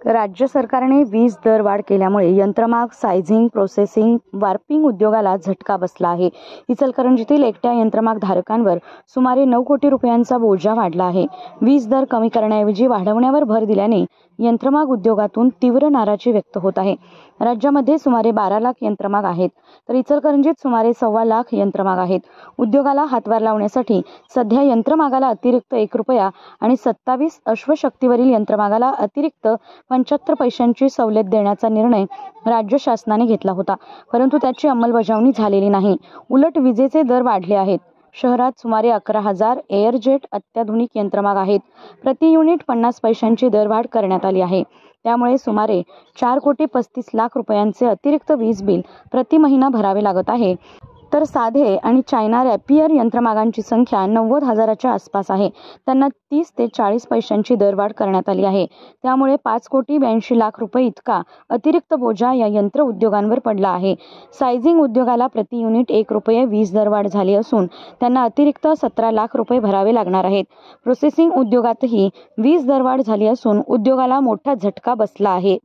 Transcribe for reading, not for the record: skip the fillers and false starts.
राज्य सरकारने वीज दरवाढ केल्यामुळे यंत्रमाग, सायझिंग, प्रोसेसिंग, वार्पिंग उद्योगाला झटका बसला आहे. इचलकरंजीतील एकट्या यंत्रमाग धारकांवर सुमारे 9 कोटी रुपयांचा बोजा वाढला आहे. वीज दर कमी करण्याऐवजी वाढवण्यावर भर दिल्याने यंत्रमाग उद्योगातून तीव्र नाराजी व्यक्त होत आहे. राज्यामध्ये सुमारे 12 लाख यंत्रमाग आहेत, तर इचलकरंजीत सुमारे 1.25 लाख यंत्रमाग आहेत. उद्योगाला हातभार लावण्यासाठी सध्या यंत्रमागाला अतिरिक्त 1 रुपया आणि 27 अश्वशक्तीवरील यंत्रमागाला अतिरिक्त 75 पैशांची सवलत देण्याचा निर्णय राज्य शासनाने घेतला होता, परंतु त्याची अंमलबजावणी झालेली नाही. उलट विजेचे दर वाढले आहेत. शहरात सुमारे 11,000 एअरजेट अत्याधुनिक यंत्रमाग आहेत. प्रति युनिट 50 पैशांची दरवाढ करण्यात आली आहे. त्यामुळे सुमारे 4 कोटी 35 लाख रुपयांचे अतिरिक्त वीज बिल प्रति महिना भरावे लागत आहे. तर साधे आणि चायना रॅपियर यंत्रमागांची संख्या 90,000च्या आसपास आहे. त्यांना 30 ते 40 पैशांची दरवाढ करण्यात आली आहे. त्यामुळे 5 कोटी 82 लाख रुपये इतका अतिरिक्त बोजा या यंत्र उद्योगांवर पडला आहे. सायझिंग उद्योगाला प्रति युनिट 1 रुपये वीज दरवाढ झाली असून त्यांना अतिरिक्त 17 लाख रुपये भरावे लागणार आहेत. प्रोसेसिंग उद्योगातही वीज दरवाढ झाली असून उद्योगाला मोठा झटका बसला आहे.